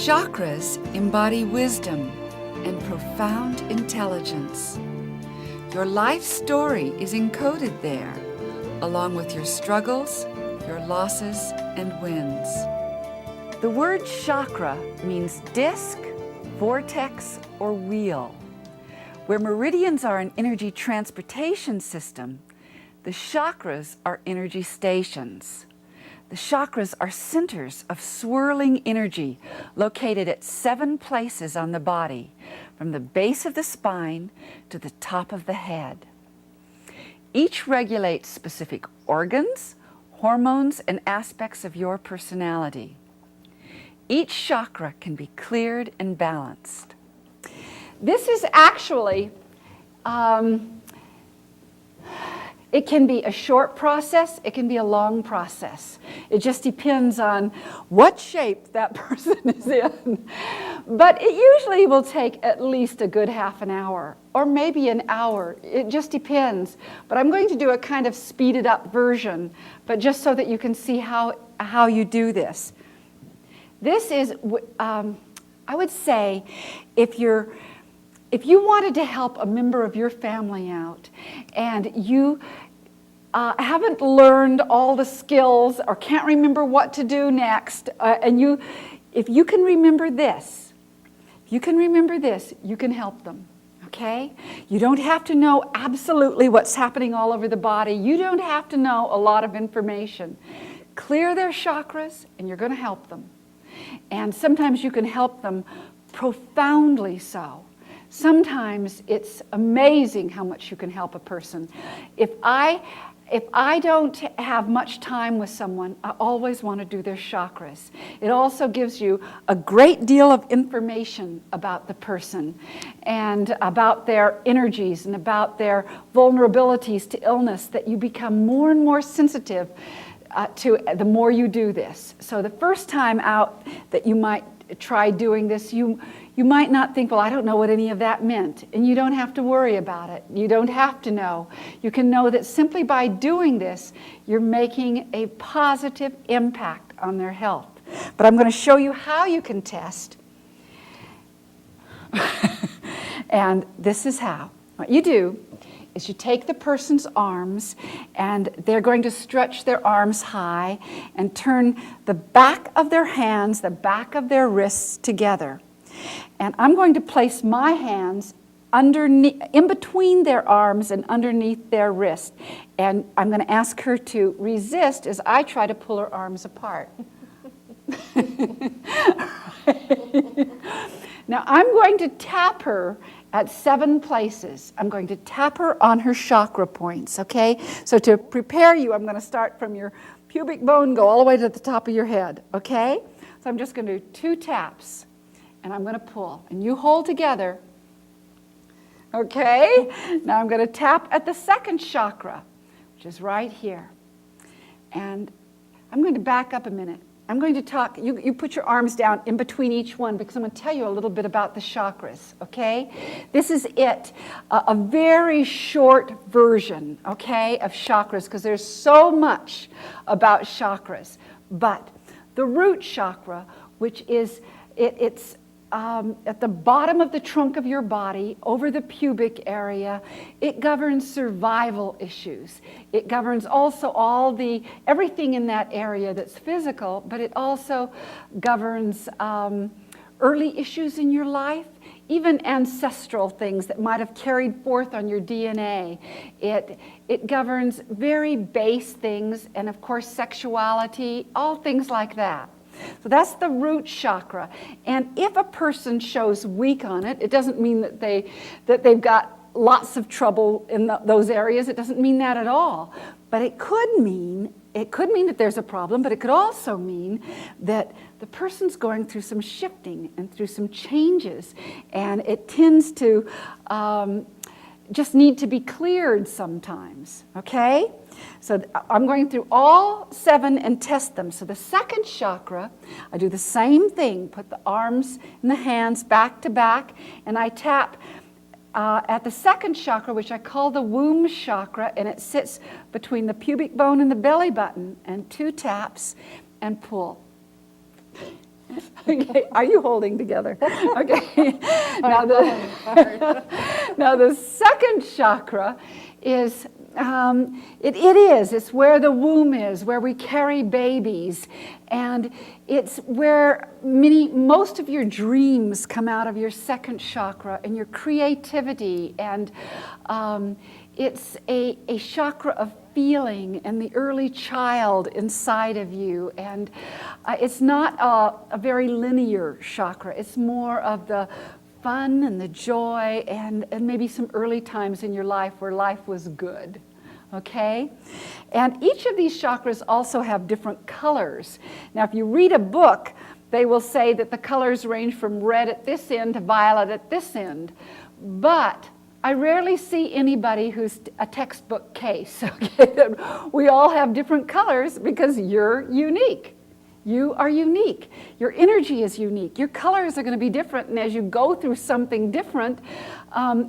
Chakras embody wisdom and profound intelligence. Your life story is encoded there, along with your struggles, your losses, and wins. The word chakra means disc, vortex, or wheel. Where meridians are an energy transportation system, the chakras are energy stations. The chakras are centers of swirling energy located at 7 places on the body, from the base of the spine to the top of the head. Each regulates specific organs, hormones, and aspects of your personality. Each chakra can be cleared and balanced. This is actually, it can be a short process, it can be a long process. It just depends on what shape that person is in. But it usually will take at least a good half an hour, or maybe an hour. It just depends. But I'm going to do a kind of speeded up version, but just so that you can see how you do this. This is, I would say, if you wanted to help a member of your family out and you haven't learned all the skills or can't remember what to do next, if you can remember this, you can help them, okay? You don't have to know absolutely what's happening all over the body. You don't have to know a lot of information. Clear their chakras and you're going to help them. And sometimes you can help them profoundly so. Sometimes it's amazing how much you can help a person. If I don't have much time with someone, I always want to do their chakras. It also gives you a great deal of information about the person and about their energies and about their vulnerabilities to illness that you become more and more sensitive to the more you do this. So the first time out that you might try doing this, you might not think, well, I don't know what any of that meant. And you don't have to worry about it. You don't have to know. You can know that simply by doing this, you're making a positive impact on their health. But I'm going to show you how you can test. And this is how. What you do is you take the person's arms and they're going to stretch their arms high and turn the back of their hands, the back of their wrists together. And I'm going to place my hands underneath, in between their arms and underneath their wrist. And I'm going to ask her to resist as I try to pull her arms apart. Now I'm going to tap her at 7 places. I'm going to tap her on her chakra points, okay? So to prepare you, I'm going to start from your pubic bone, go all the way to the top of your head, okay? So I'm just going to do 2 taps, and I'm going to pull. And you hold together, okay? Now I'm going to tap at the 2nd chakra, which is right here. And I'm going to back up a minute. I'm going to talk, you put your arms down in between each one because I'm going to tell you a little bit about the chakras, okay? This is it, a very short version, okay, of chakras because there's so much about chakras. But the root chakra, which is, it's at the bottom of the trunk of your body, over the pubic area, it governs survival issues. It governs also everything in that area that's physical, but it also governs early issues in your life, even ancestral things that might have carried forth on your DNA. It governs very base things, and of course sexuality, all things like that. So that's the root chakra. And if a person shows weak on it, it doesn't mean that they've got lots of trouble in those areas. It doesn't mean that at all. But it could mean that there's a problem, but it could also mean that the person's going through some shifting and through some changes. And it tends to just need to be cleared sometimes, okay? So I'm going through all 7 and test them. So the 2nd chakra, I do the same thing, put the arms and the hands back to back, and I tap at the 2nd chakra, which I call the womb chakra, and it sits between the pubic bone and the belly button, and 2 taps and pull. Okay, are you holding together? Okay. Now the second chakra is, it's where the womb is, where we carry babies. And it's where most of your dreams come out of your second chakra and your creativity. And it's a chakra of feeling and the early child inside of you. And it's not a very linear chakra. It's more of the fun and the joy and maybe some early times in your life where life was good. Okay? And each of these chakras also have different colors. Now, if you read a book, they will say that the colors range from red at this end to violet at this end. But I rarely see anybody who's a textbook case. Okay? We all have different colors because you're unique. You are unique. Your energy is unique. Your colors are going to be different, and as you go through something different,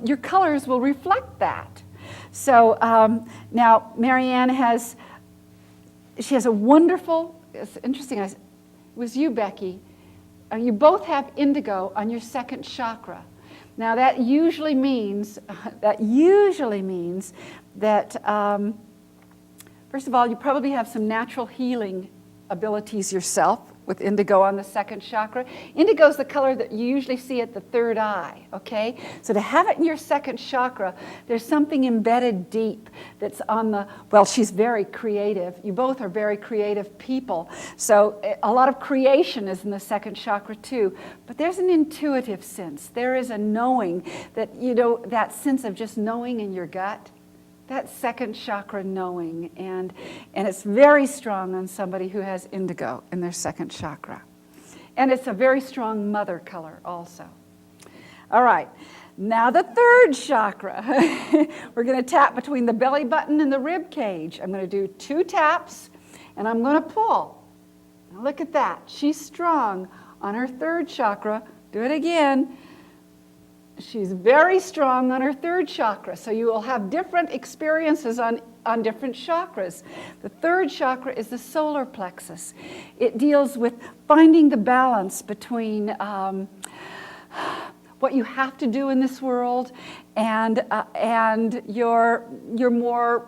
your colors will reflect that. So now Marianne has a wonderful, it's interesting, it was you, Becky, you both have indigo on your second chakra. Now that usually means that, first of all, you probably have some natural healing abilities yourself with indigo on the second chakra. Indigo is the color that you usually see at the third eye, okay? So to have it in your second chakra, there's something embedded deep that's on the, well, she's very creative. You both are very creative people. So a lot of creation is in the second chakra too. But there's an intuitive sense. There is a knowing that, that sense of just knowing in your gut. That second chakra knowing, and it's very strong on somebody who has indigo in their second chakra. And it's a very strong mother color also. All right, now the third chakra. We're going to tap between the belly button and the rib cage. I'm going to do 2 taps, and I'm going to pull. Now look at that. She's strong on her third chakra. Do it again. She's very strong on her third chakra, so you will have different experiences on different chakras. The third chakra is the solar plexus. It deals with finding the balance between what you have to do in this world and your more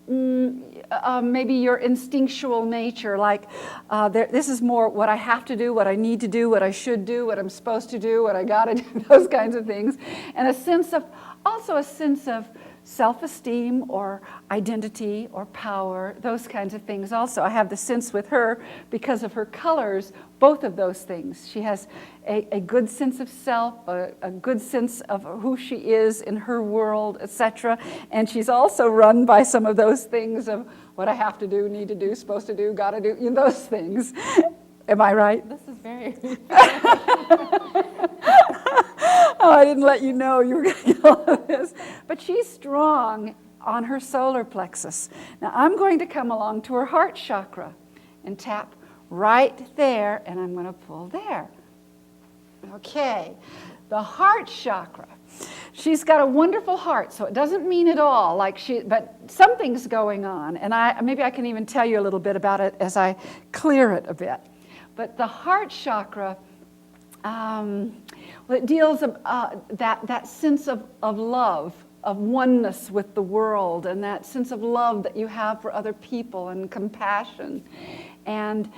maybe your instinctual nature, like this is more what I have to do, what I need to do, what I should do, what I'm supposed to do, what I gotta do, those kinds of things. And also a sense of self-esteem or identity or power, those kinds of things also. I have the sense with her, because of her colors, both of those things. She has a good sense of self, a good sense of who she is in her world, etc. And she's also run by some of those things of what I have to do, need to do, supposed to do, gotta do, those things. Am I right? This is very... Oh, I didn't let you know you were going to get all of this. But she's strong on her solar plexus. Now I'm going to come along to her heart chakra and tap right there, and I'm going to pull there. Okay, the heart chakra. She's got a wonderful heart, so it doesn't mean at all but something's going on, and maybe I can even tell you a little bit about it as I clear it a bit. But the heart chakra, it deals with that sense of love, of oneness with the world, and that sense of love that you have for other people and compassion. And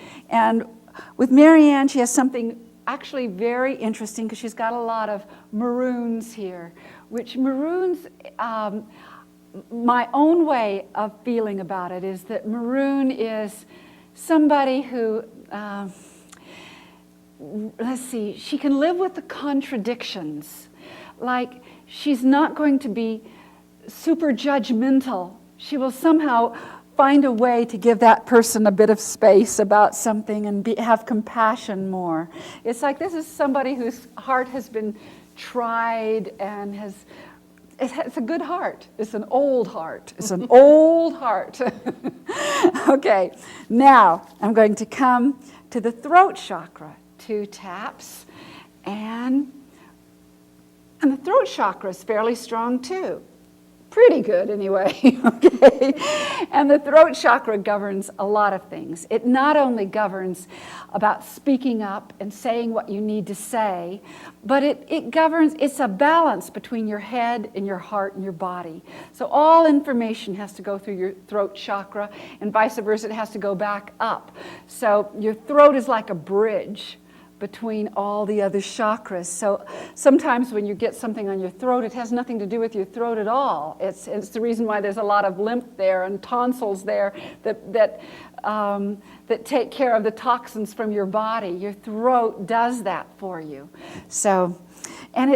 with Marianne, she has something actually very interesting, because she's got a lot of maroons here, which maroons, my own way of feeling about it is that maroon is somebody who, let's see, she can live with the contradictions. Like, she's not going to be super judgmental. She will somehow find a way to give that person a bit of space about something and have compassion more. It's like this is somebody whose heart has been tried and it's a good heart. It's an old heart. It's an old heart. Okay, now I'm going to come to the throat chakra. 2 taps, and the throat chakra is fairly strong too. Pretty good anyway, okay? And the throat chakra governs a lot of things. It not only governs about speaking up and saying what you need to say, but it governs, it's a balance between your head and your heart and your body. So all information has to go through your throat chakra, and vice versa, it has to go back up. So your throat is like a bridge between all the other chakras. So sometimes when you get something on your throat, it has nothing to do with your throat at all. It's the reason why there's a lot of lymph there and tonsils there that take care of the toxins from your body. Your throat does that for you. So, and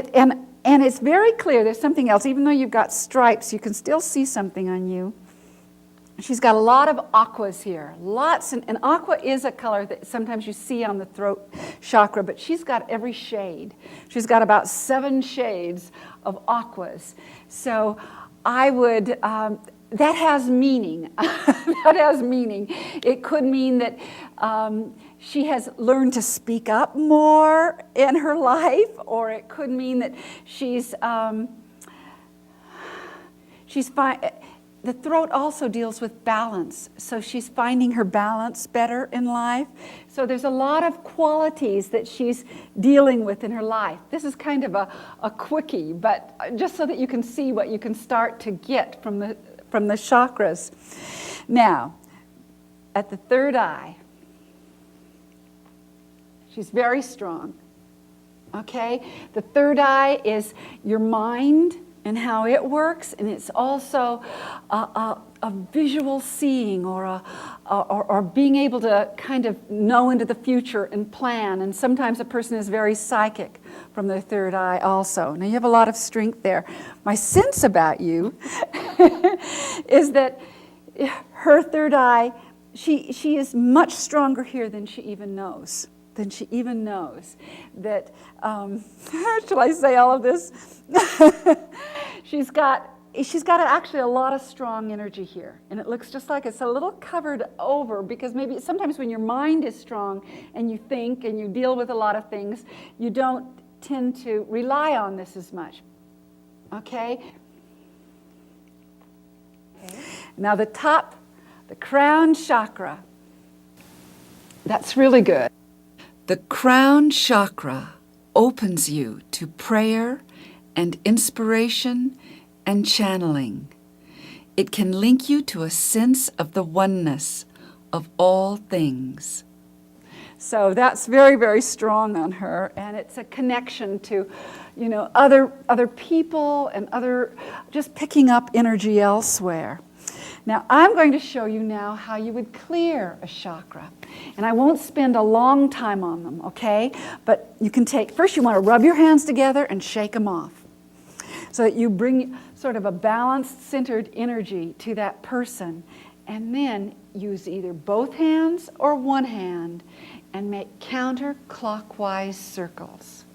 it's very clear. There's something else. Even though you've got stripes, you can still see something on you. She's got a lot of aquas here, lots, and aqua is a color that sometimes you see on the throat chakra, but she's got every shade. She's got about 7 shades of aquas. So I would, that has meaning. That has meaning. It could mean that she has learned to speak up more in her life, or it could mean that she's fine. The throat also deals with balance, so she's finding her balance better in life. So there's a lot of qualities that she's dealing with in her life. This is kind of a quickie, but just so that you can see what you can start to get from the chakras. Now, at the third eye, she's very strong, okay? The third eye is your mind and how it works, and it's also a visual seeing or being able to kind of know into the future and plan. And sometimes a person is very psychic from their third eye also. Now you have a lot of strength there. My sense about you is that her third eye, she is much stronger here than she even knows. That, shall I say all of this? She's got actually a lot of strong energy here, and it looks just like it's a little covered over, because maybe sometimes when your mind is strong and you think and you deal with a lot of things, you don't tend to rely on this as much. Okay? Now the crown chakra, that's really good. The crown chakra opens you to prayer and inspiration and channeling. It can link you to a sense of the oneness of all things. So that's very, very strong on her, and it's a connection to, other people and just picking up energy elsewhere. Now, I'm going to show you now how you would clear a chakra. And I won't spend a long time on them, okay? But you can first you want to rub your hands together and shake them off, so that you bring sort of a balanced, centered energy to that person. And then use either both hands or one hand and make counterclockwise circles.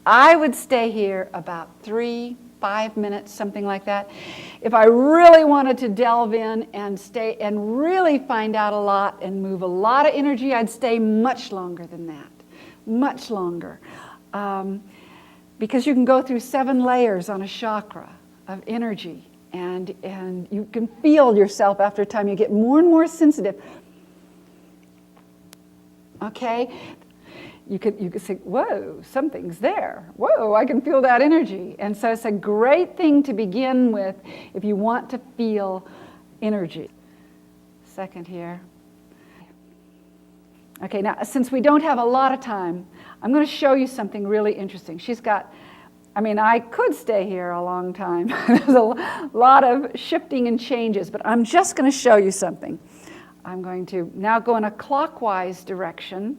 I would stay here about 3-5 minutes, something like that. If I really wanted to delve in and stay and really find out a lot and move a lot of energy, I'd stay much longer than that, much longer. Because you can go through 7 layers on a chakra of energy, and you can feel yourself after a time. You get more and more sensitive. Okay? You could say, whoa, something's there. Whoa, I can feel that energy. And so it's a great thing to begin with if you want to feel energy. Second here. Okay, now since we don't have a lot of time, I'm going to show you something really interesting. I could stay here a long time. There's a lot of shifting and changes, but I'm just going to show you something. I'm going to now go in a clockwise direction.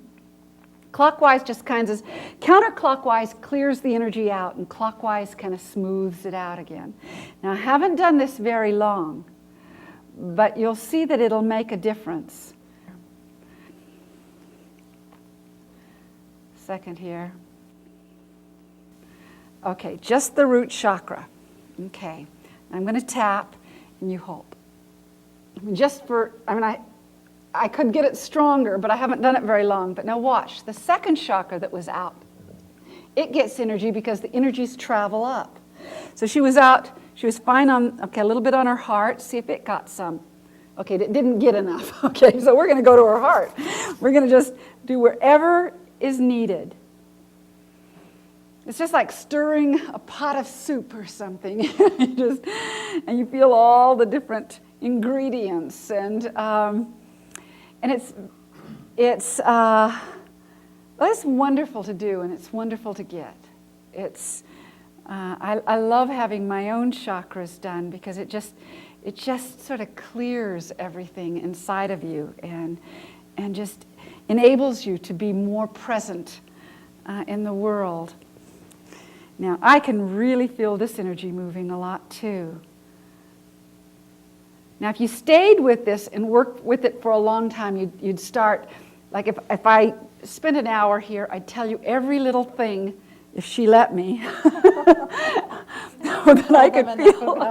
Clockwise just counterclockwise clears the energy out, and clockwise kind of smooths it out again. Now, I haven't done this very long, but you'll see that it'll make a difference. Second here. Okay, just the root chakra. Okay, I'm going to tap, and you hold. I could get it stronger, but I haven't done it very long. But now watch, the second chakra that was out, it gets energy because the energies travel up. So she was out She was fine on, okay, a little bit on her heart. See if it got some. Okay, it didn't get enough. Okay, so we're going to go to her heart. We're going to just do wherever is needed. It's just like stirring a pot of soup or something. And you feel all the different ingredients, and it's wonderful to do, and it's wonderful to get. I love having my own chakras done because it just sort of clears everything inside of you and just enables you to be more present in the world. Now, I can really feel this energy moving a lot too. Now, if you stayed with this and worked with it for a long time, you'd start, like if I spent an hour here, I'd tell you every little thing, if she let me, that I could feel.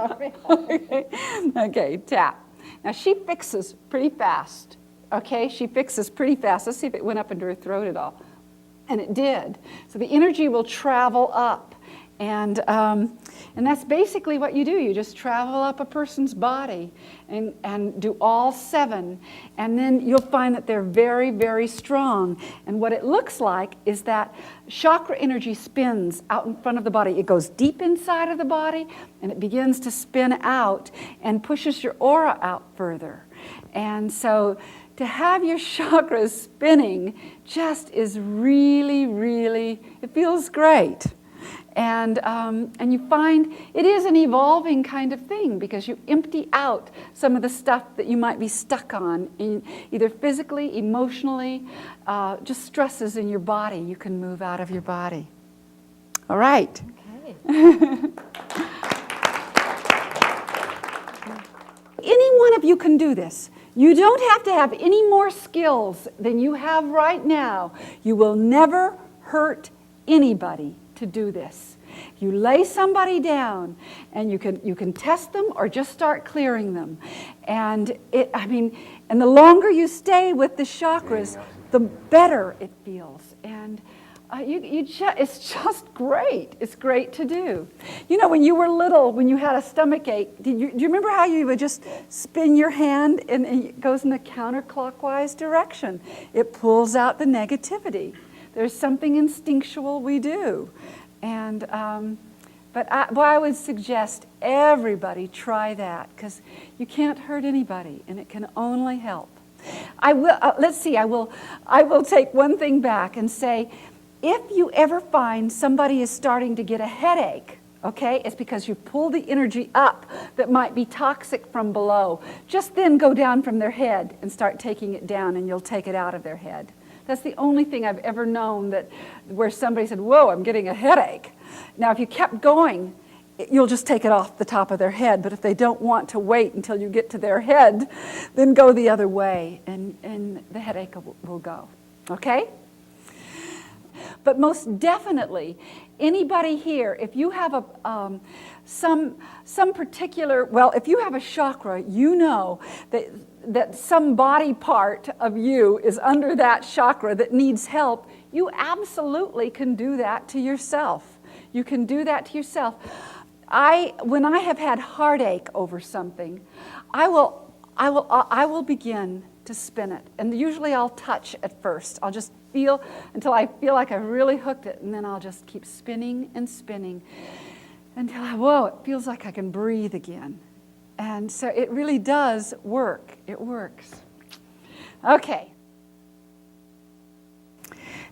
Okay, tap. Now, she fixes pretty fast. Okay, she fixes pretty fast. Let's see if it went up into her throat at all. And it did. So the energy will travel up. And that's basically what you do. You just travel up a person's body and do all 7. And then you'll find that they're very, very strong. And what it looks like is that chakra energy spins out in front of the body. It goes deep inside of the body, and it begins to spin out and pushes your aura out further. And so to have your chakras spinning just is really, really, it feels great. And you find it is an evolving kind of thing because you empty out some of the stuff that you might be stuck on, either physically, emotionally, just stresses in your body. You can move out of your body. All right. Okay. Any one of you can do this. You don't have to have any more skills than you have right now. You will never hurt anybody to do this. You lay somebody down and you can test them or just start clearing them. And and the longer you stay with the chakras, the better it feels. And it's just great. It's great to do. You know, when you were little, when you had a stomach ache, do you remember how you would just spin your hand and it goes in the counterclockwise direction? It pulls out the negativity. There's something instinctual we do. And I would suggest everybody try that because you can't hurt anybody and it can only help. I will take one thing back and say, if you ever find somebody is starting to get a headache, okay, it's because you pull the energy up that might be toxic from below. Just then go down from their head and start taking it down, and you'll take it out of their head. That's the only thing I've ever known where somebody said, whoa, I'm getting a headache. Now, if you kept going, you'll just take it off the top of their head. But if they don't want to wait until you get to their head, then go the other way, and the headache will go. Okay? But most definitely, anybody here, if you have some particular, if you have a chakra, you know that some body part of you is under that chakra that needs help, you absolutely can do that to yourself. You can do that to yourself. When I have had heartache over something, I will begin to spin it. And usually I'll touch at first. I'll just feel until I feel like I've really hooked it, and then I'll just keep spinning and spinning until it feels like I can breathe again. And so it really does work. It works. Okay.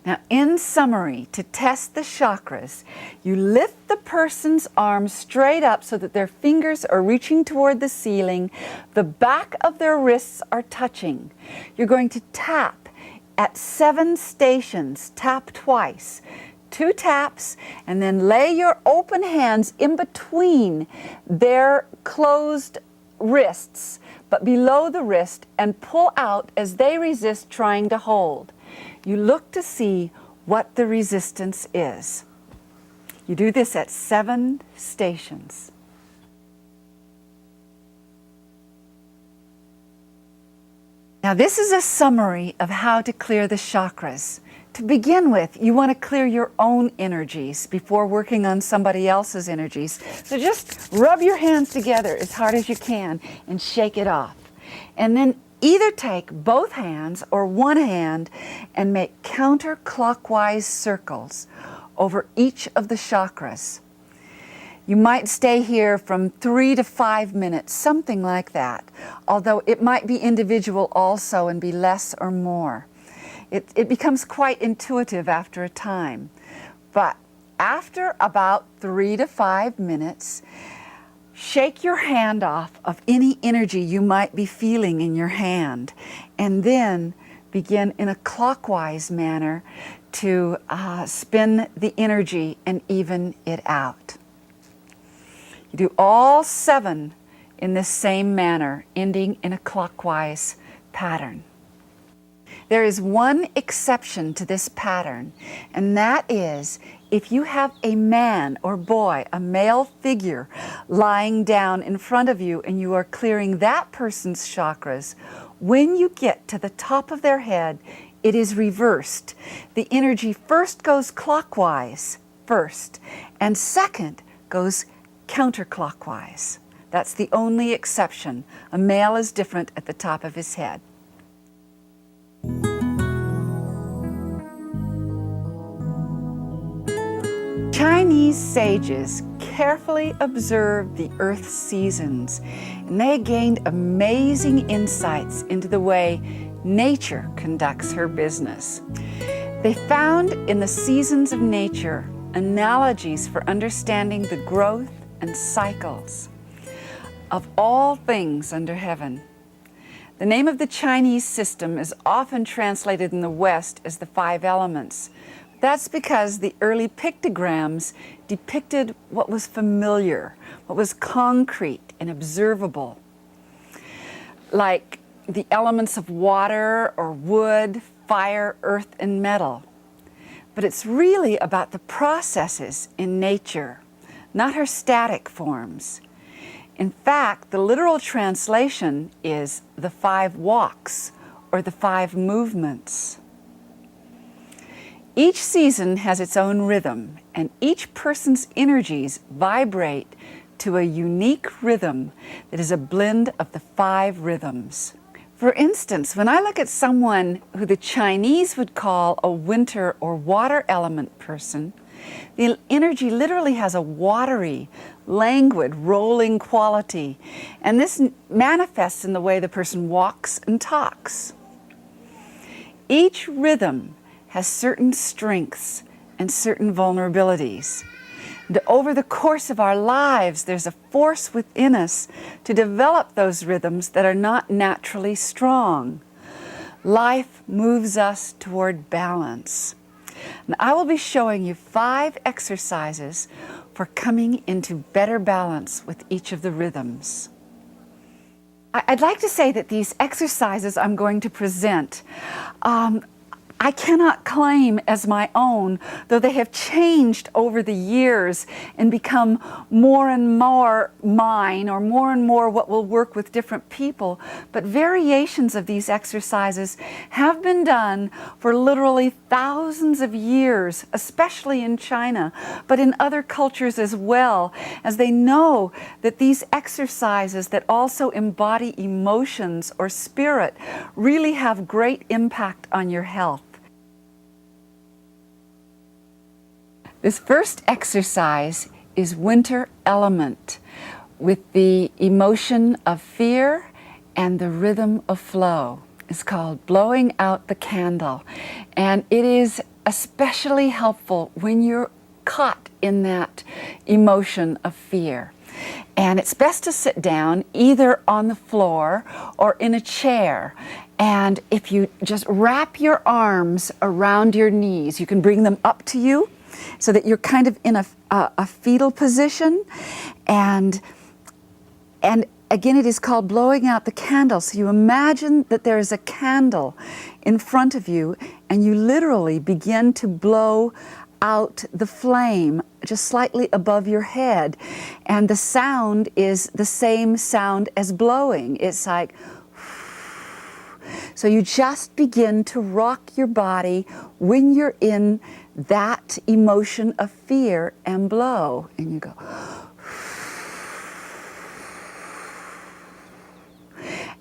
Now, in summary, to test the chakras, you lift the person's arms straight up so that their fingers are reaching toward the ceiling. The back of their wrists are touching. You're going to tap at 7 stations. Tap twice. 2 taps, and then lay your open hands in between their closed wrists, but below the wrist, and pull out as they resist trying to hold. You look to see what the resistance is. You do this at 7 stations. Now, this is a summary of how to clear the chakras. To begin with, you want to clear your own energies before working on somebody else's energies. So just rub your hands together as hard as you can and shake it off. And then either take both hands or one hand and make counterclockwise circles over each of the chakras. You might stay here from 3 to 5 minutes, something like that, although it might be individual also and be less or more. It becomes quite intuitive after a time. But after about 3 to 5 minutes, shake your hand off of any energy you might be feeling in your hand, and then begin in a clockwise manner to spin the energy and even it out. You do all 7 in this same manner, ending in a clockwise pattern. There is one exception to this pattern, and that is if you have a man or boy, a male figure, lying down in front of you and you are clearing that person's chakras, when you get to the top of their head, it is reversed. The energy first goes clockwise first, and second goes counterclockwise. That's the only exception. A male is different at the top of his head. Chinese sages carefully observed the earth's seasons, and they gained amazing insights into the way nature conducts her business. They found in the seasons of nature analogies for understanding the growth and cycles of all things under heaven. The name of the Chinese system is often translated in the West as the 5 elements. That's because the early pictograms depicted what was familiar, what was concrete and observable, like the elements of water or wood, fire, earth, and metal. But it's really about the processes in nature, not her static forms. In fact, the literal translation is the 5 walks or the 5 movements. Each season has its own rhythm, and each person's energies vibrate to a unique rhythm that is a blend of the 5 rhythms. For instance, when I look at someone who the Chinese would call a winter or water element person, the energy literally has a watery, languid, rolling quality, and this manifests in the way the person walks and talks. Each rhythm has certain strengths and certain vulnerabilities. And over the course of our lives, there's a force within us to develop those rhythms that are not naturally strong. Life moves us toward balance. And I will be showing you 5 exercises for coming into better balance with each of the rhythms. I'd like to say that these exercises I'm going to present I cannot claim as my own, though they have changed over the years and become more and more mine, or more and more what will work with different people. But variations of these exercises have been done for literally thousands of years, especially in China, but in other cultures as well, as they know that these exercises that also embody emotions or spirit really have great impact on your health. This first exercise is winter element, with the emotion of fear and the rhythm of flow. It's called blowing out the candle, and it is especially helpful when you're caught in that emotion of fear. And it's best to sit down either on the floor or in a chair. And if you just wrap your arms around your knees, you can bring them up to you so that you're kind of in a fetal position. And again, it is called blowing out the candle. So you imagine that there is a candle in front of you, and you literally begin to blow out the flame just slightly above your head. And the sound is the same sound as blowing. It's like, So you just begin to rock your body when you're in that emotion of fear and blow. And you go.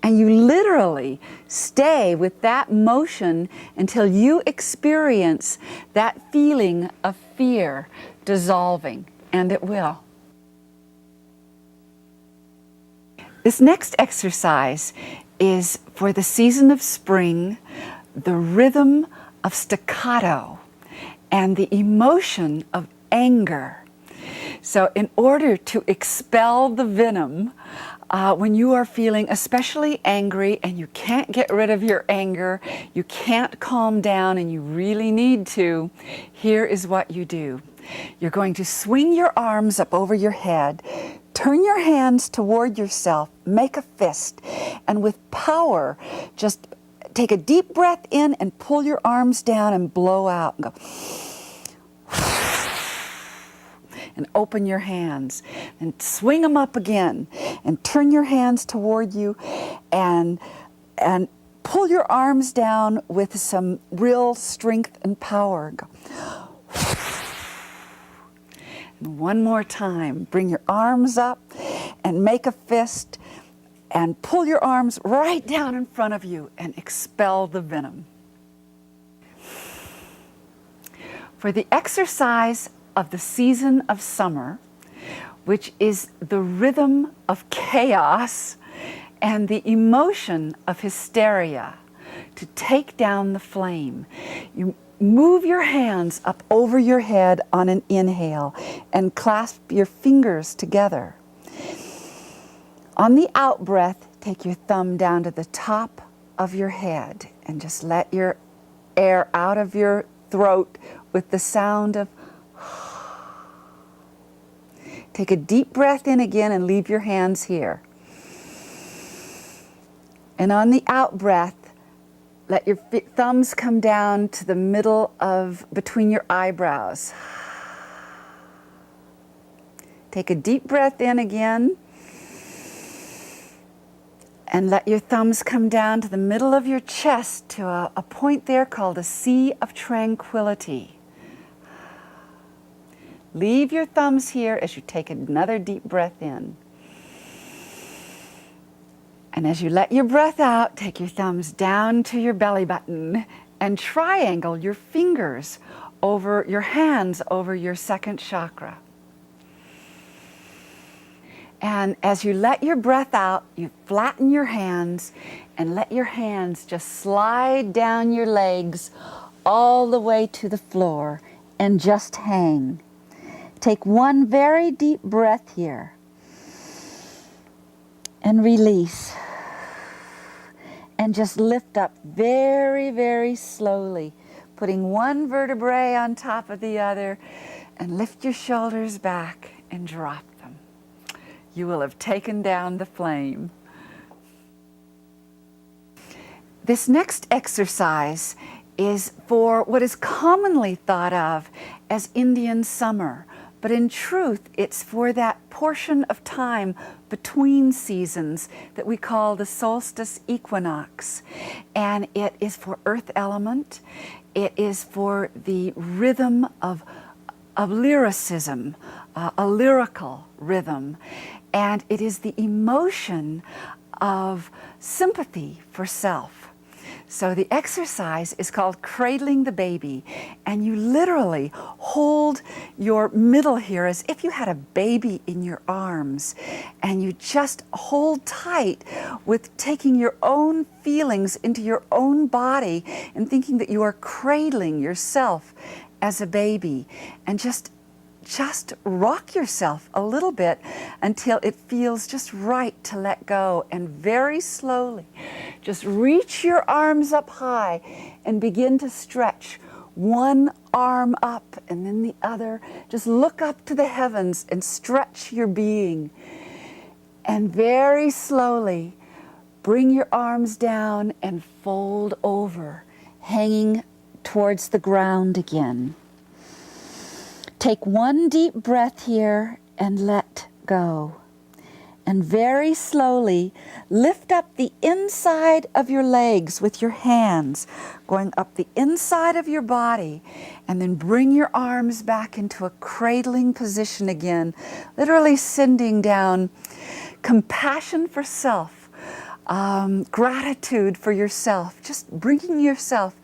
And you literally stay with that motion until you experience that feeling of fear dissolving, and it will. This next exercise is for the season of spring, the rhythm of staccato and the emotion of anger. So in order to expel the venom, when you are feeling especially angry and you can't get rid of your anger, you can't calm down and you really need to, here is what you do. You're going to swing your arms up over your head, turn your hands toward yourself, make a fist, and with power, just take a deep breath in and pull your arms down and blow out and go. And open your hands and swing them up again and turn your hands toward you and pull your arms down with some real strength and power. Go. And one more time, bring your arms up and make a fist and pull your arms right down in front of you and expel the venom. For the exercise of the season of summer, which is the rhythm of chaos and the emotion of hysteria, to take down the flame. You move your hands up over your head on an inhale and clasp your fingers together. On the out breath, take your thumb down to the top of your head and just let your air out of your throat with the sound of. Take a deep breath in again and leave your hands here. And on the out breath, let your thumbs come down to the middle of between your eyebrows. Take a deep breath in again. And let your thumbs come down to the middle of your chest to a point there called a sea of tranquility. Leave your thumbs here as you take another deep breath in. And as you let your breath out, take your thumbs down to your belly button and triangle your fingers over your hands over your second chakra. And as you let your breath out, you flatten your hands and let your hands just slide down your legs all the way to the floor and just hang. Take one very deep breath here and release. And just lift up very, very slowly, putting one vertebrae on top of the other, and lift your shoulders back and drop them. You will have taken down the flame. This next exercise is for what is commonly thought of as Indian summer. But in truth, it's for that portion of time between seasons that we call the solstice equinox. And it is for earth element. It is for the rhythm of lyricism, a lyrical rhythm. And it is the emotion of sympathy for self. So the exercise is called cradling the baby, and you literally hold your middle here as if you had a baby in your arms, and you just hold tight with taking your own feelings into your own body and thinking that you are cradling yourself as a baby, and just rock yourself a little bit until it feels just right to let go, and very slowly just reach your arms up high and begin to stretch one arm up and then the other. Just look up to the heavens and stretch your being, and very slowly bring your arms down and fold over, hanging towards the ground again. Take one deep breath here and let go. And very slowly lift up the inside of your legs with your hands, going up the inside of your body, and then bring your arms back into a cradling position again, literally sending down compassion for self, gratitude for yourself, just bringing yourself